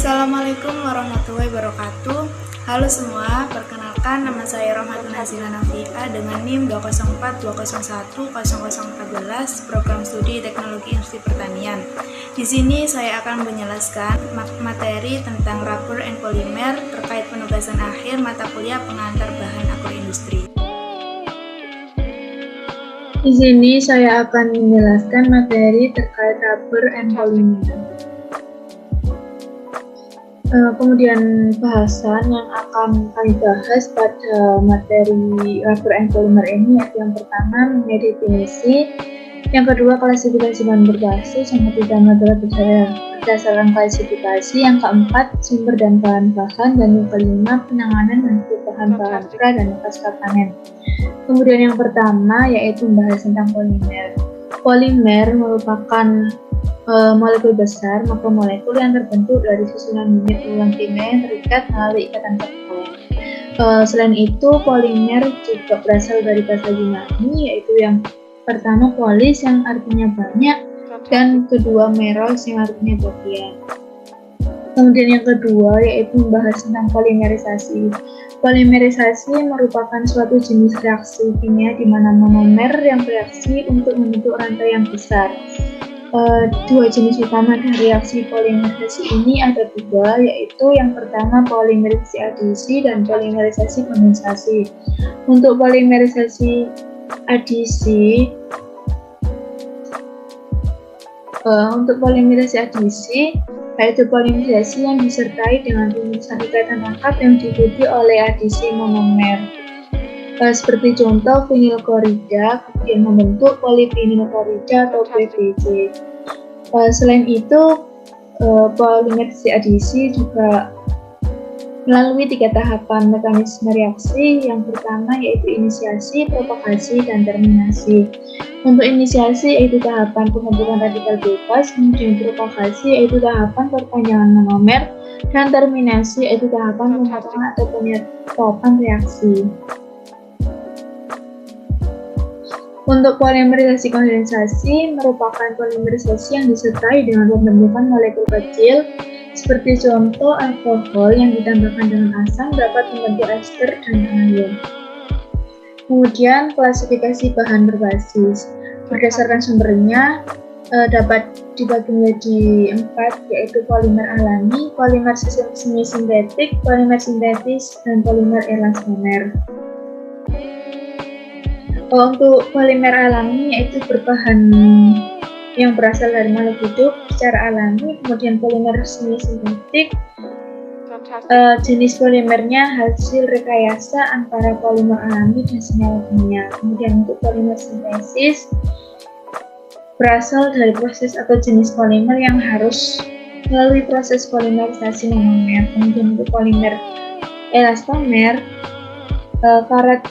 Assalamualaikum warahmatullahi wabarakatuh. Halo semua, perkenalkan nama saya Rohmatun Hazila Nafika dengan NIM 20420100014 Program Studi Teknologi Industri Pertanian. Di sini saya akan menjelaskan materi tentang rubber and polymer terkait penugasan akhir mata kuliah pengantar bahan agroindustri. Di sini saya akan menjelaskan materi terkait rubber and polymer. Kemudian bahasan yang akan kami bahas pada materi rubber and polymer ini yaitu yang pertama mengenai definisi, yang kedua klasifikasi bahan berbasis, yang ketiga metode berdasarkan klasifikasi, yang keempat sumber dan bahan-bahan, dan yang kelima penanganan untuk bahan-bahan pra dan pasca panen. Kemudian yang pertama yaitu membahas tentang polimer. Polimer merupakan molekul besar, makromolekul yang terbentuk dari susunan unit ulang kimia yang terikat melalui ikatan terpal. Selain itu, polimer juga berasal dari bahasa Yunani, yaitu yang pertama polis yang artinya banyak, dan kedua meros yang artinya bagian. Kemudian yang kedua yaitu membahas tentang polimerisasi. Polimerisasi merupakan suatu jenis reaksi kimia di mana monomer yang bereaksi untuk membentuk rantai yang besar. Dua jenis utama dari reaksi polimerisasi ini ada dua, yaitu yang pertama polimerisasi adisi dan polimerisasi kondensasi. Untuk polimerisasi adisi, yaitu polimerisasi yang disertai dengan rumusan ikatan lengkap yang diikuti oleh adisi monomer. Seperti contoh vinyl klorida kemudian membentuk polivinyl klorida atau PVC. Selain itu, polimerisasi adisi juga melalui 3 tahapan mekanisme reaksi. Yang pertama yaitu inisiasi, propagasi, dan terminasi. Untuk inisiasi yaitu tahapan pembentukan radikal bebas, kemudian propagasi yaitu tahapan perpanjangan monomer, dan terminasi yaitu tahapan pemotongan atau penyetopan reaksi. Untuk polimerisasi kondensasi merupakan polimerisasi yang disertai dengan pembentukan molekul kecil, seperti contoh alkohol yang ditambahkan dengan asam dapat membentuk ester dan air. Kemudian klasifikasi bahan berbasis berdasarkan sumbernya dapat dibagi menjadi 4, yaitu polimer alami, polimer semi sintetik, polimer sintetis, dan polimer elastomer. Untuk polimer alami yaitu berbahan yang berasal dari makhluk hidup secara alami. Kemudian polimer semi sintetik, jenis polimernya hasil rekayasa antara polimer alami dan senyawa kimia. Kemudian untuk polimer sintesis berasal dari proses atau jenis polimer yang harus melalui proses polimerisasi monomer. Kemudian untuk polimer elastomer, karet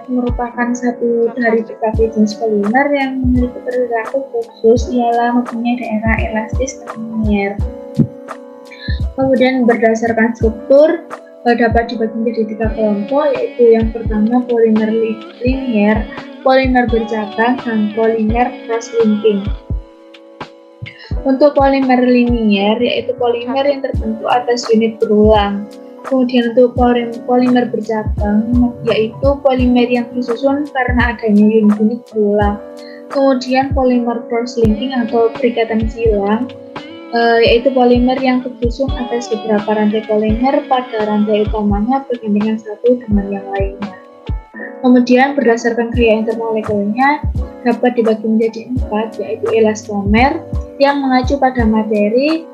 merupakan satu dari berbagai jenis polimer yang memiliki perilaku khusus, ialah mempunyai daerah elastis dan linier. Kemudian berdasarkan struktur dapat dibagi menjadi 3 kelompok, yaitu yang pertama polimer linier, polimer bercabang, dan polimer cross-linking. Untuk polimer linier yaitu polimer yang terbentuk atas unit berulang. Kemudian untuk polimer bercabang yaitu polimer yang disusun karena adanya unit berulang. Kemudian polimer cross-linking atau perikatan silang yaitu polimer yang tersusun atas beberapa rantai polimer pada rantai utamanya bergandengan satu dengan yang lainnya. Kemudian berdasarkan gaya intermolekulnya dapat dibagi menjadi 4, yaitu elastomer yang mengacu pada materi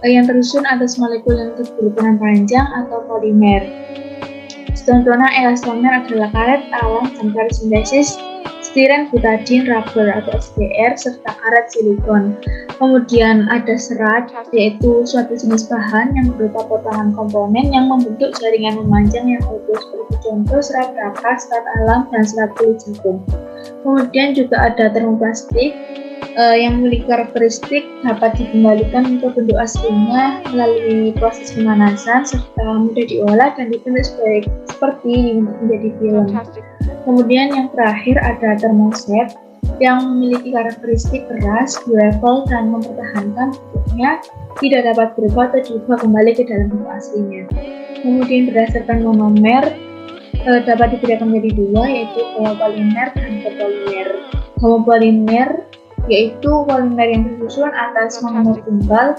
yang tersusun atas molekul yang berukuran panjang atau polimer. Contohnya elastomer adalah karet alam dan karet sintesis, stiren, butadiene, rubber atau SBR, serta karet silikon. Kemudian ada serat, yaitu suatu jenis bahan yang berupa potongan komponen yang membentuk jaringan memanjang yang utuh, seperti contoh serat kapas, serat alam, dan serat kulit jagung. Kemudian juga ada termoplastik yang memiliki karakteristik dapat dikembalikan ke bentuk aslinya melalui proses pemanasan serta mudah diolah dan dibentuk seperti menjadi film. Kemudian yang terakhir ada termoset yang memiliki karakteristik keras, durable, dan mempertahankan bentuknya, tidak dapat berubah atau diubah kembali ke dalam bentuk aslinya. Kemudian berdasarkan monomer dapat dibedakan menjadi dua, yaitu homopolimer dan copolimer. Homopolimer yaitu polimer yang tersusun atas monomer tunggal,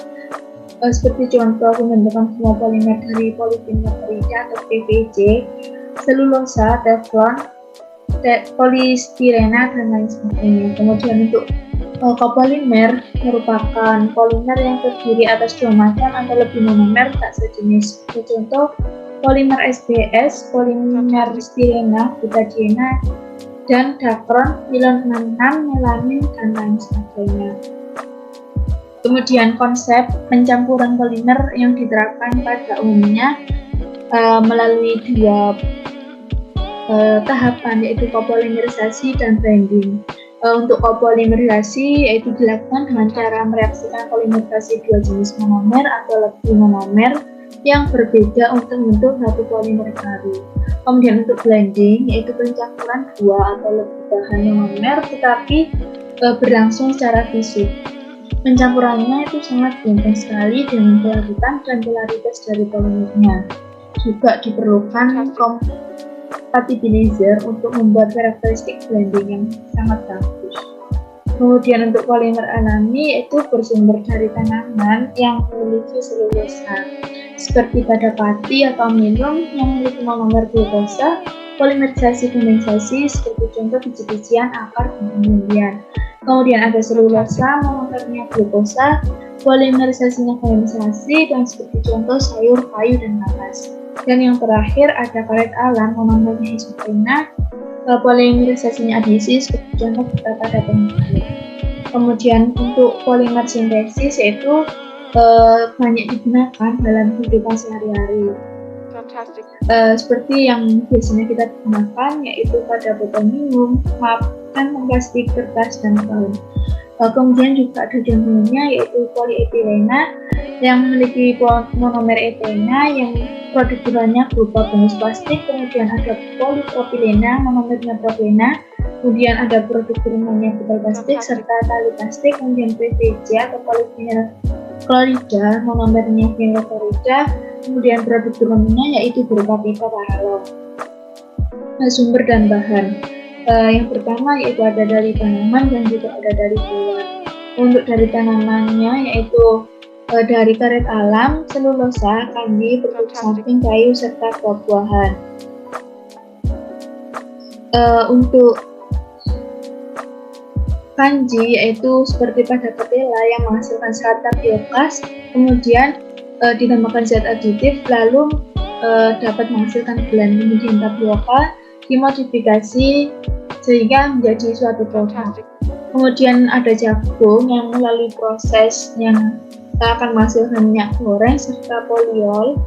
seperti contoh pembentukan homopolimer dari polivinilchlorida atau PVC, selulosa, teflon, polistirena, dan lain sebagainya. Kemudian untuk copolimer merupakan polimer yang terdiri atas dua macam atau lebih monomer tak sejenis. Contoh polimer SBS, polimer stirena, butadiena, dan dakron, nilon 66, melamin, dan lain sebagainya. Kemudian konsep pencampuran polimer yang diterapkan pada umumnya melalui dua tahapan, yaitu copolimerisasi dan binding. Untuk copolimerisasi yaitu dilakukan dengan cara mereaksikan polimerisasi dua jenis monomer atau lebih monomer yang berbeda untuk membentuk satu polimer baru. Kemudian untuk blending yaitu pencampuran dua atau lebih bahan monomer tetapi berlangsung secara fisik. Pencampurannya itu sangat gampang sekali dengan polarutan dan polaritas dari polimernya. Juga diperlukan compatibilizer untuk membuat karakteristik blending yang sangat bagus. Kemudian untuk polimer alami yaitu bersumber dari tanaman yang memiliki selulosa, seperti pada pati atau minum yang memiliki monomer glukosa. Polimerisasi kondensasi seperti contoh biji-bijian, akar, dan umbi-umbian. Kemudian ada selulosa, monomernya glukosa, polimerisasinya kondensasi, dan seperti contoh sayur, kayu, dan napas. Dan yang terakhir ada karet alam, monomernya isoprena, polimerisasinya adhesi, seperti contoh kita pada pengetahuan. Kemudian untuk polimer sintesis yaitu banyak digunakan dalam kehidupan sehari-hari. Seperti yang biasanya kita gunakan yaitu pada botol minum, map, kantong plastik, kertas, dan kain. Kemudian juga ada contohnya yaitu polietilena yang memiliki monomer etena yang produk bahannya berupa bonus plastik. Kemudian ada polipropilena, monomernya propilena. Kemudian ada produk turunannya botol plastik serta tali plastik. Kemudian PVC atau polivinilchlorida, monomernya vinylchlorida. Kemudian produk turunannya yaitu berupa pipa paralon. Sumber dan bahan yang pertama yaitu ada dari tanaman dan juga ada dari hewan. Untuk dari tanamannya yaitu dari karet alam, selulosa, kanji, bentuk samping, kayu, serta buah-buahan. Untuk kanji yaitu seperti pada ketela yang menghasilkan serat tapiokas, kemudian dinamakan zat aditif, lalu dapat menghasilkan gula. Kemudian tapioka dimodifikasi sehingga menjadi suatu produk. Kemudian ada jagung yang melalui proses yang akan menghasilkan minyak goreng serta poliol.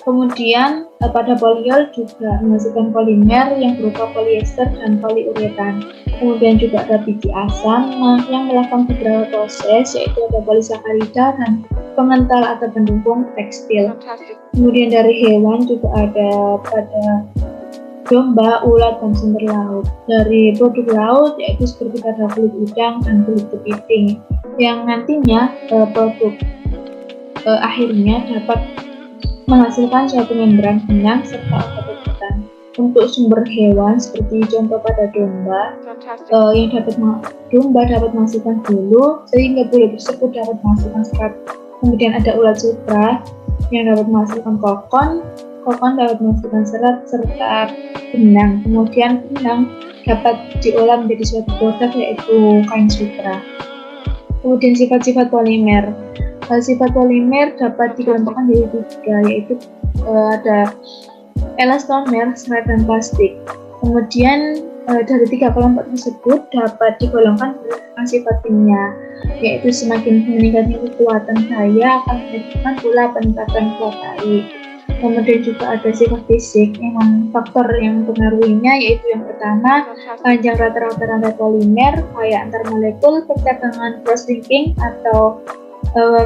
Kemudian pada poliol juga menghasilkan polimer yang berupa polyester dan poliuretan. Kemudian juga ada biji asam yang melakukan beberapa proses yaitu ada polisakarida dan pengental atau pendukung tekstil. Kemudian dari hewan juga ada pada domba, ulat, dan sumber laut. Dari produk laut yaitu seperti pada kulit udang dan kulit kepiting yang nantinya produk akhirnya dapat menghasilkan suatu membran benang serta obat-obatan. Untuk sumber hewan seperti contoh pada domba domba dapat menghasilkan bulu sehingga bulu tersebut dapat menghasilkan serat. Kemudian ada ulat sutra yang dapat menghasilkan kokon dapat menghasilkan serat serta benang. Kemudian benang dapat diolah menjadi suatu produk yaitu kain sutra. Kemudian sifat-sifat polimer. Sifat polimer dapat dikelompokkan menjadi tiga, yaitu ada elastomer, serat, dan plastik. Kemudian dari tiga kelompok tersebut dapat digolongkan berdasarkan sifat kimia, yaitu semakin meningkatnya kekuatan daya akan menyebabkan pula peningkatan kuartaik. Kemudian juga ada sifat fisik, yang faktor yang mempengaruhinya yaitu yang pertama panjang rata-rata rantai polimer, kayak antar molekul, pertegangan cross-linking atau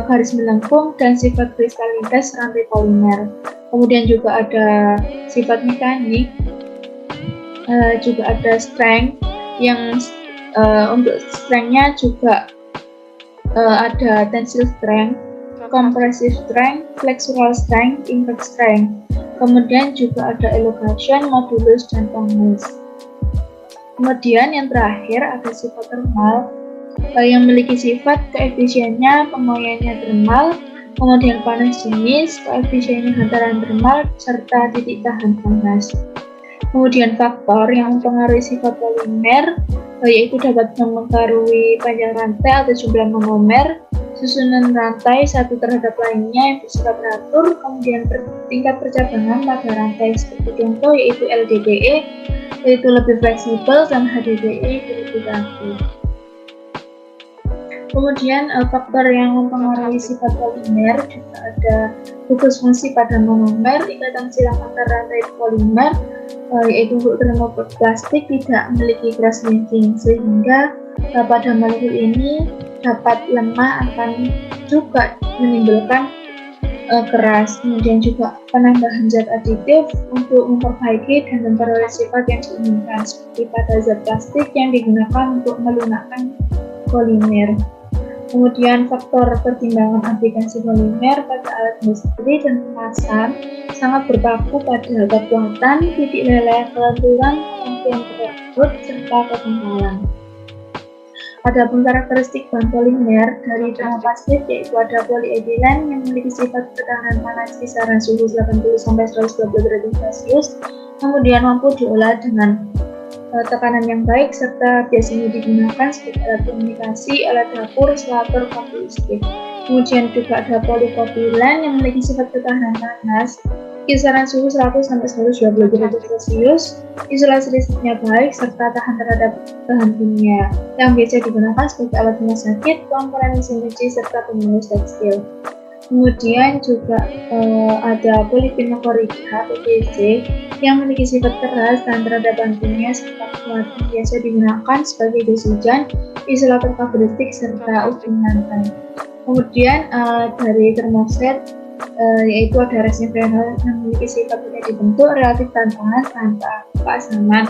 garis melengkung, dan sifat kristalinitas rantai polimer. Kemudian juga ada sifat mekanik, juga ada strength yang Untuk strength-nya juga ada tensile strength, compressive strength, flexural strength, impact strength. Kemudian juga ada elongation, modulus, dan tonus. Kemudian yang terakhir ada sifat thermal yang memiliki sifat koefisiennya pengoyannya thermal, kemudian panas jenis, koefisiennya hantaran thermal, serta titik tahan panas. Kemudian faktor yang mempengaruhi sifat polimer yaitu dapat mempengaruhi panjang rantai atau jumlah monomer, susunan rantai satu terhadap lainnya yang bersifat teratur, kemudian tingkat percabangan pada rantai seperti contoh yaitu LDPE yaitu lebih fleksibel dan HDPE itu lebih kaku. Kemudian faktor yang mempengaruhi sifat polimer juga ada gugus fungsi pada monomer, ikatan silang antar rantai polimer yaitu untuk termoplastik tidak memiliki cross linking sehingga pada molekul ini dapat lemah akan juga menimbulkan keras. Kemudian juga penambahan zat aditif untuk memperbaiki dan memperoleh sifat yang diinginkan seperti pada zat plastik yang digunakan untuk melunakkan polimer. Kemudian faktor pertimbangan aplikasi polimer pada alat industri dan kemasan sangat berpaku pada kekuatan, titik leleh, kelenturan, kemampuan tersebut, serta kekentalan. Adapun karakteristik bahan polimer dari termoplastik yaitu ada polyethylene yang memiliki sifat ketahanan panas kisaran suhu 80-120 derajat Celcius, kemudian mampu diolah dengan tekanan yang baik serta biasanya digunakan sebagai alat komunikasi, alat dapur, selator, kopi listrik. Kemudian juga ada polypropylen yang memiliki sifat ketahanan panas kisaran suhu 100-120 derajat Celcius, isolasi listriknya baik serta tahan terhadap bahan kimia yang biasa digunakan sebagai alat rumah sakit, komponen mesin cuci serta pemulus tekstil. Kemudian juga ada polyphenylchloride yang memiliki sifat keras dan terhadap bahan kimia serta kuat yang biasa digunakan sebagai jas hujan, isolator kabalistik serta uji lantai. Kemudian dari termoset yaitu ada resin fenol yang memiliki sifat mudah dibentuk, relatif tahan tanpa keasaman,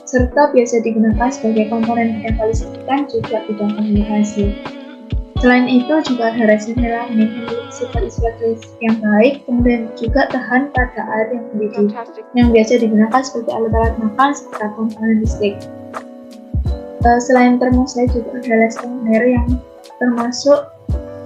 serta biasa digunakan sebagai komponen bidang kelistrikan juga bidang komunikasi. Selain itu juga ada resin melamine yang memiliki sifat isolasi yang baik, kemudian juga tahan pada air yang mendidih, yang biasa digunakan sebagai alat-alat makan serta komponen listrik. Selain termoset juga ada elastomer yang termasuk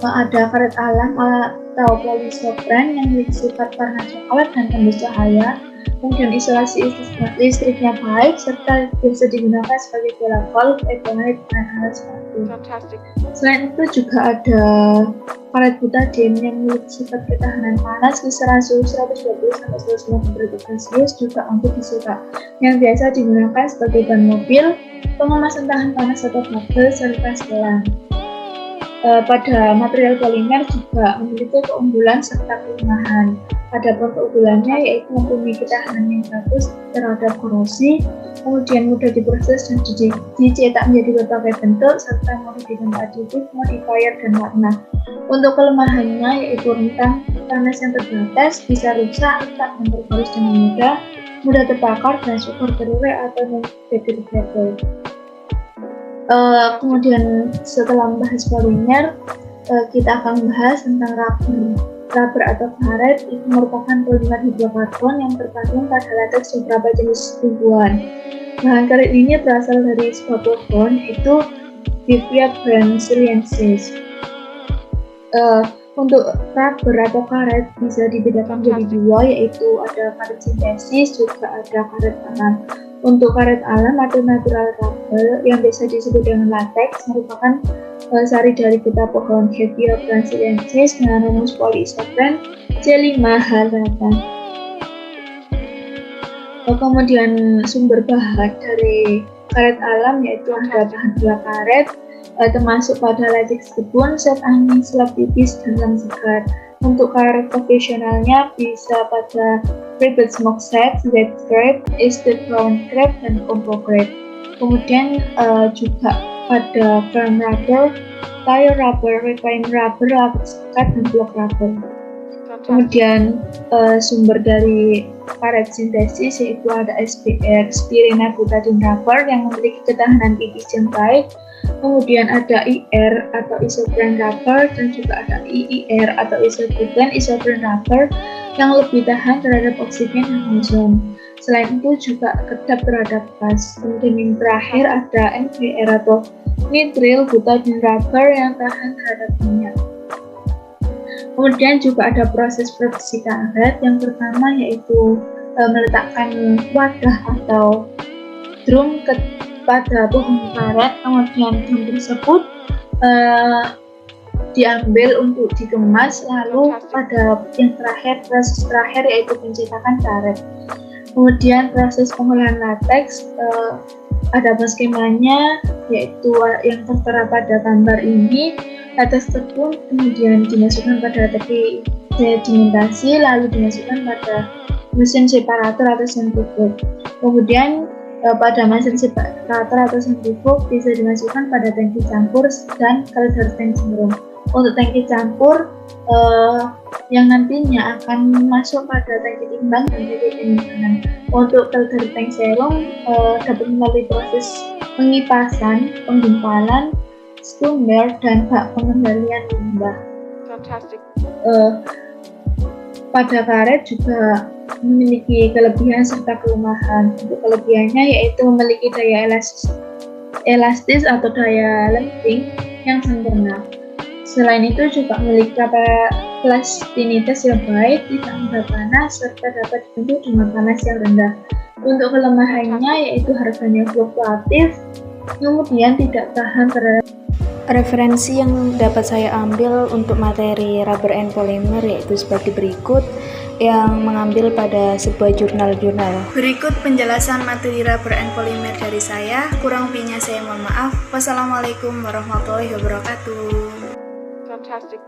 ada karet alam atau polysopren yang memiliki sifat warna coklat dan tembus cahaya, kemudian isolasi listriknya baik serta biasa digunakan sebagai bola golf, eponet, dan alat sepatu. Selain itu juga ada karet butadiene yang memiliki sifat ketahanan panas kisaran suhu 120-150 derajat Celcius juga untuk disuka, yang biasa digunakan sebagai ban mobil, pengemasan tahan panas atau kabel, serta selang. Pada material polimer juga memiliki keunggulan serta kelemahan. Adapun keunggulannya yaitu mempunyai ketahanan yang bagus terhadap korosi, kemudian mudah diproses dan dicetak menjadi berbagai bentuk, serta mudah ditambah aditif, modifier, dan warna. Untuk kelemahannya yaitu rentan panas yang terbatas, bisa rusak, retak, dan berporos dengan mudah terbakar, dan sukar terurai atau non-degradable. Kemudian setelah membahas polimer, kita akan membahas tentang rubber. Rubber atau karet itu merupakan polimer hidrokarbon yang terkandung pada lateks beberapa jenis tumbuhan. Bahan karet ini berasal dari sebuah pohon yaitu Vivia brasiliensis. Untuk rubber atau karet bisa dibedakan menjadi dua, yaitu ada karet sintesis, juga ada karet alam. Untuk karet alam atau natural rubber yang biasa disebut dengan latex merupakan sari dari getah pohon Hevia brasiliensis, Nanomus polyisoprene, C5H8. Kemudian sumber bahan dari karet alam yaitu ada bahan gula karet, termasuk pada latex kebun, set angin, selap tipis, dan lem segar. Untuk karet profesionalnya bisa pada ribbon smoke set, wet grade, Eastern brown grade, dan combo grade. Kemudian juga pada firm rubber, tire rubber, refine rubber, latex pekat, dan block rubber. Kemudian sumber dari karet sintesis, yaitu ada SBR, styrene butadiene rubber yang memiliki ketahanan tipis yang baik. Kemudian ada IR atau isoprene rubber, dan juga ada IIR atau isobutane rubber yang lebih tahan terhadap oksigen dan ozon. Selain itu juga kedap terhadap gas. Kemudian yang terakhir ada NBR atau nitrile butadiene rubber yang tahan terhadap minyak. Kemudian juga ada proses produksi karet. Yang pertama yaitu meletakkan wadah atau drum pada pohon karet. Kemudian drum tersebut diambil untuk dikemas, lalu pada yang terakhir, proses terakhir yaitu pencetakan karet. Kemudian proses pengolahan lateks, ada skemanya, yaitu yang tertera pada gambar ini. Lateks tersebut kemudian dimasukkan pada teki sedimentasi, lalu dimasukkan pada mesin separator atau sentrifug. Kemudian pada mesin separator atau sentrifug bisa dimasukkan pada tangki campur dan calder tank serum. Untuk tangki campur yang nantinya akan masuk pada tangki timbang dan tangki penyimpanan. Untuk calder tank serum dapat melalui proses pengipasan, penggumpalan, sumber, dan bak pengendalian limbah. Pada karet juga memiliki kelebihan serta kelemahan. Untuk kelebihannya yaitu memiliki daya elastis atau daya lemping yang sempurna. Selain itu juga memiliki plastinitas yang baik, tidak mudah panas, serta dapat dibentuk dengan panas yang rendah. Untuk kelemahannya yaitu harganya fluktuatif, kemudian tidak tahan terhadap. Referensi yang dapat saya ambil untuk materi rubber and polymer yaitu sebagai berikut, yang mengambil pada sebuah jurnal-jurnal. Berikut penjelasan materi rubber and polymer dari saya. Kurang lebihnya saya mohon maaf. Wassalamualaikum warahmatullahi wabarakatuh. Fantastic.